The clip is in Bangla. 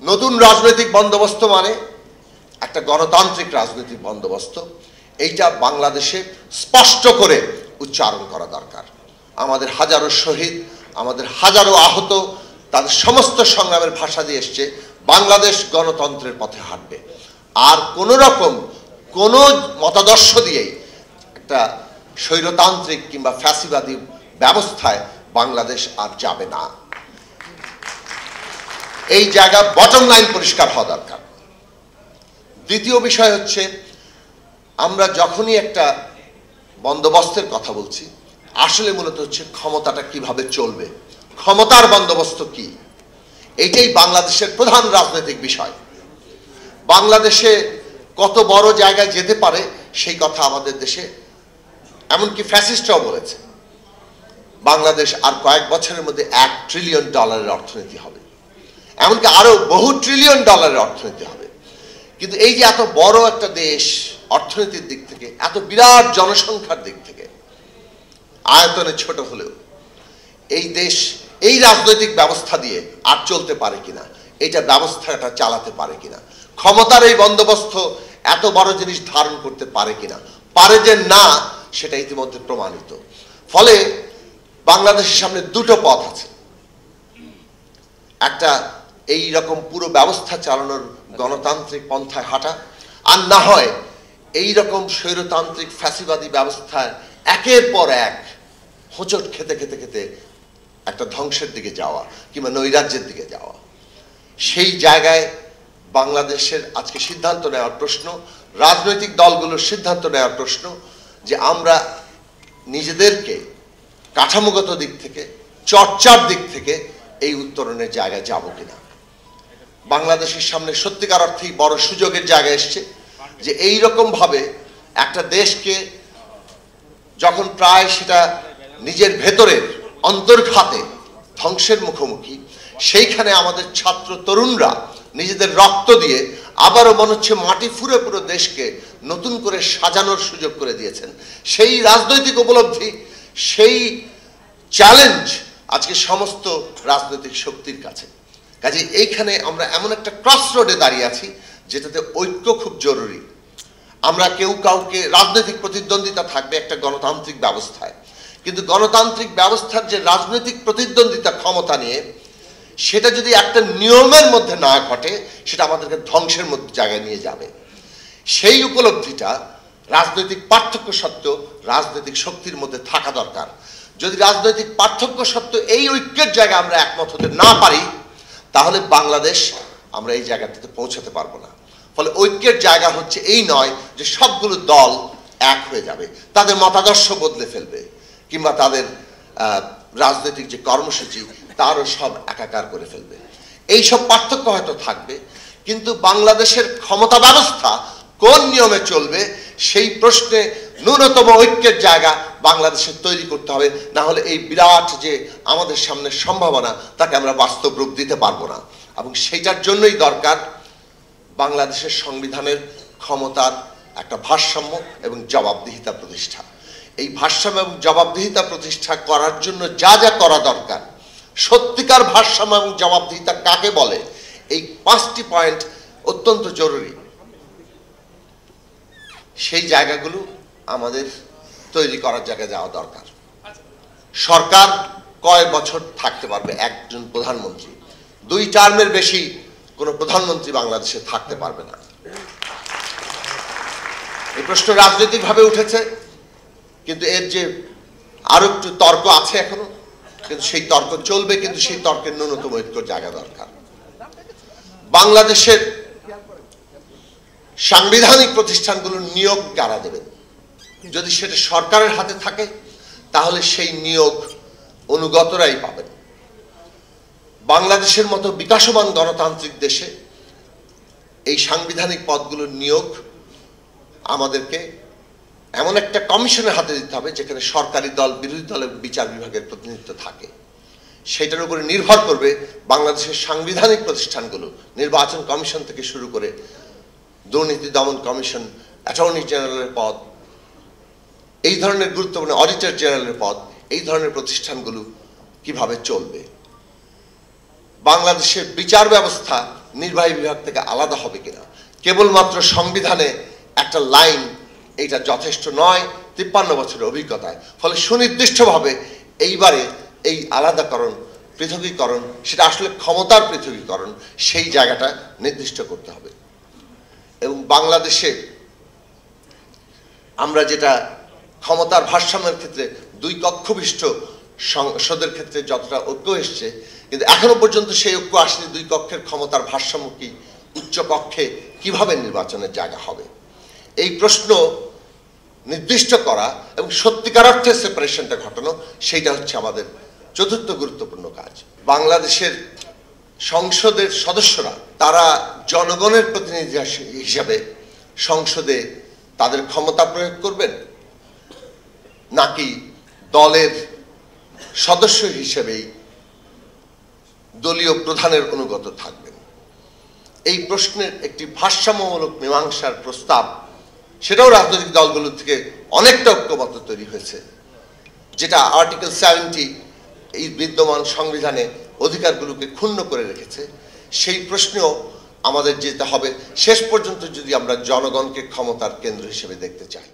নতুন রাজনৈতিক বন্দোবস্ত মানে একটা গণতান্ত্রিক রাজনৈতিক বন্দোবস্ত, এইটা বাংলাদেশে স্পষ্ট করে উচ্চারণ করা দরকার। আমাদের হাজারো শহীদ, আমাদের হাজারো আহত, তাদের সমস্ত সংগ্রামের ভাষা দিয়ে এসছে বাংলাদেশ গণতন্ত্রের পথে হাঁটবে। আর কোন রকম কোন মতাদর্শ দিয়েই একটা স্বৈরতান্ত্রিক কিংবা ফ্যাসিবাদী ব্যবস্থায় বাংলাদেশ আর যাবে না। এই জায়গা বটম লাইন পরিষ্কার হওয়া দরকার। দ্বিতীয় বিষয় হচ্ছে, আমরা যখনই একটা বন্দোবস্তের কথা বলছি, আসলে মূলত হচ্ছে ক্ষমতাটা কিভাবে চলবে, ক্ষমতার বন্দোবস্ত কি, এইটাই বাংলাদেশের প্রধান রাজনৈতিক বিষয়। বাংলাদেশে কত বড় জায়গায় যেতে পারে সেই কথা আমাদের দেশে এমনকি ফ্যাসিস্টরাও বলেছে। বাংলাদেশ আর কয়েক বছরের মধ্যে $1 ট্রিলিয়ন অর্থনীতি হবে, এমনকি আরো বহু ট্রিলিয়ন ডলারের অর্থনীতি হবে। কিন্তু এই যে এত বড় একটা দেশ অর্থনীতির দিক থেকে, এত বিরাট জনসংখ্যার দিক থেকে, আয়তনে ছোট হলেও এই দেশ এই রাজনৈতিক ব্যবস্থা দিয়ে আর চলতে পারে কিনা, এইটা ব্যবস্থাটা চালাতে পারে কিনা, ক্ষমতার এই বন্দোবস্ত এত বড় জিনিস ধারণ করতে পারে কিনা, পারে যে না, সেটা ইতিমধ্যে প্রমাণিত। ফলে বাংলাদেশের সামনে দুটো পথ আছে, একটা এই রকম পুরো ব্যবস্থা চালানোর গণতান্ত্রিক পন্থায় হাঁটা, আর না হয় এই রকম স্বৈরতান্ত্রিক ফ্যাসিবাদী ব্যবস্থায় একের পর এক হোঁচট খেতে খেতে খেতে একটা ধ্বংসের দিকে যাওয়া কিংবা নৈরাজ্যের দিকে যাওয়া। সেই জায়গায় বাংলাদেশের আজকে সিদ্ধান্ত নেওয়ার প্রশ্ন, রাজনৈতিক দলগুলোর সিদ্ধান্ত নেওয়ার প্রশ্ন যে আমরা নিজেদেরকে কাঠামোগত দিক থেকে, চর্চার দিক থেকে এই উত্তরণের জায়গায় যাব কিনা। বাংলাদেশের সামনে সত্যিকার অর্থেই বড় সুযোগের জায়গায় এসছে যে এই রকম ভাবে একটা দেশকে যখন প্রায় সেটা নিজের ভেতরের অন্তর্ঘাতে ধ্বংসের মুখোমুখি, সেইখানে আমাদের ছাত্র তরুণরা নিজেদের রক্ত দিয়ে আবারও মনে হচ্ছে মাটি ফুঁড়ে পুরো দেশকে নতুন করে সাজানোর সুযোগ করে দিয়েছেন। সেই রাজনৈতিক উপলব্ধি, সেই চ্যালেঞ্জ আজকে সমস্ত রাজনৈতিক শক্তির কাছে। কাজে এইখানে আমরা এমন একটা ক্রস রোডে দাঁড়িয়ে আছি যেটাতে ঐক্য খুব জরুরি। আমরা কেউ কাউকে, রাজনৈতিক প্রতিদ্বন্দ্বিতা থাকবে একটা গণতান্ত্রিক ব্যবস্থায়, কিন্তু গণতান্ত্রিক ব্যবস্থার যে রাজনৈতিক প্রতিদ্বন্দ্বিতা ক্ষমতা নিয়ে, সেটা যদি একটা নিয়মের মধ্যে না ঘটে, সেটা আমাদেরকে ধ্বংসের মধ্যে জায়গায় নিয়ে যাবে। সেই উপলব্ধিটা রাজনৈতিক পার্থক্য সত্ত্বেও রাজনৈতিক শক্তির মধ্যে থাকা দরকার। যদি রাজনৈতিক পার্থক্য সত্ত্বেও এই ঐক্যের জায়গায় আমরা একমত হতে না পারি, তাহলে বাংলাদেশ আমরা এই জায়গাটিতে পৌঁছাতে পারবো না। ফলে ঐক্যের জায়গা হচ্ছে এই নয় যে সবগুলো দল এক হয়ে যাবে, তাদের মতাদর্শ বদলে ফেলবে কিংবা তাদের রাজনৈতিক যে কর্মসূচি তারও সব একাকার করে ফেলবে। এই সব পার্থক্য হয়তো থাকবে, কিন্তু বাংলাদেশের ক্ষমতা ব্যবস্থা কোন নিয়মে চলবে সেই প্রশ্নে ন্যূনতম ঐক্যের জায়গা বাংলাদেশের তৈরি করতে হবে। না হলে এই বিরাট যে আমাদের সামনে সম্ভাবনা, তাকে আমরা বাস্তব রূপ দিতে পারবো না। এবং সেইটার জন্যই দরকার বাংলাদেশের সংবিধানের ক্ষমতার একটা ভারসাম্য এবং জবাবদিহিতা প্রতিষ্ঠা। এই ভারসাম্য এবং জবাবদিহিতা প্রতিষ্ঠা করার জন্য যা যা করা দরকার, সত্যিকার ভারসাম্য এবং জবাবদিহিতা কাকে বলে, এই 5টি পয়েন্ট অত্যন্ত জরুরি। সেই জায়গাগুলো আমাদের তৈরি করার জায়গায় যাওয়া দরকার। সরকার কয়েক বছর থাকতে পারবে একজন প্রধানমন্ত্রী, 2 টার্মের বেশি কোনো প্রধানমন্ত্রী বাংলাদেশে থাকতে পারবে না। এই প্রশ্ন রাজনৈতিকভাবে উঠেছে, কিন্তু এর যে আরো একটু তর্ক আছে এখনো, কিন্তু সেই তর্ক চলবে, কিন্তু সেই তর্কের ন্যূনতম ঐক্যের জায়গা দরকার। বাংলাদেশের সাংবিধানিক প্রতিষ্ঠানগুলোর নিয়োগ কারা দেবেন, যদি সেটা সরকারের হাতে থাকে তাহলে সেই নিয়োগ অনুগতরাই পাবেন। বাংলাদেশের মতো বিকাশমান গণতান্ত্রিক দেশে এই সাংবিধানিক পদগুলোর নিয়োগ আমাদেরকে এমন একটা কমিশনের হাতে দিতে হবে যেখানে সরকারি দল, বিরোধী দলের বিচার বিভাগের প্রতিনিধিত্ব থাকে। সেটার উপরে নির্ভর করবে বাংলাদেশের সাংবিধানিক প্রতিষ্ঠানগুলো, নির্বাচন কমিশন থেকে শুরু করে দুর্নীতি দমন কমিশন, অ্যাটর্নি জেনারেলের পদ, এই ধরনের গুরুত্বপূর্ণ অডিটর জেনারেলের পদ, এই ধরনের প্রতিষ্ঠানগুলো কিভাবে চলবে। বাংলাদেশের বিচার ব্যবস্থা নির্বাহী বিভাগ থেকে আলাদা হবে কিনা। কেবলমাত্র সংবিধানে একটা লাইন এইটা যথেষ্ট নয় 53 বছরের অভিজ্ঞতায়। ফলে সুনির্দিষ্টভাবে এইবারে এই আলাদাকরণ, পৃথকীকরণ, সেটা আসলে ক্ষমতার পৃথকীকরণ, সেই জায়গাটা নির্দিষ্ট করতে হবে। এবং বাংলাদেশে আমরা যেটা ক্ষমতার ভারসাম্যের ক্ষেত্রে দুই কক্ষ বিশিষ্ট সংসদের ক্ষেত্রে যতটা ঐক্য এসছে, কিন্তু এখনো পর্যন্ত সেই ঐক্য আসলে দুই কক্ষের ক্ষমতার ভারসাম্য কি, উচ্চ কক্ষে কিভাবে নির্বাচনের জায়গা হবে, এই প্রশ্ন নির্দিষ্ট করা এবং সত্যিকার অর্থে সেপারেশনটা ঘটানো, সেইটা হচ্ছে আমাদের চতুর্থ গুরুত্বপূর্ণ কাজ। বাংলাদেশের সংসদের সদস্যরা তারা জনগণের প্রতিনিধি হিসাবে সংসদে তাদের ক্ষমতা প্রয়োগ করবেন, নাকি দলের সদস্য হিসেবেই দলীয় প্রধানের অনুগত থাকবেন। এই প্রশ্নের একটি ভারসাম্যমূলক মীমাংসার প্রস্তাব, সেটাও রাজনৈতিক দলগুলো থেকে অনেকটা ঐক্যমত তৈরি হয়েছে, যেটা আর্টিকেল 70 এই বিদ্যমান সংবিধানে অধিকারগুলোকে ক্ষুণ্ণ করে রেখেছে। সেই প্রশ্নেও আমাদের যেতে হবে শেষ পর্যন্ত, যদি আমরা জনগণকে ক্ষমতার কেন্দ্র হিসেবে দেখতে চাই।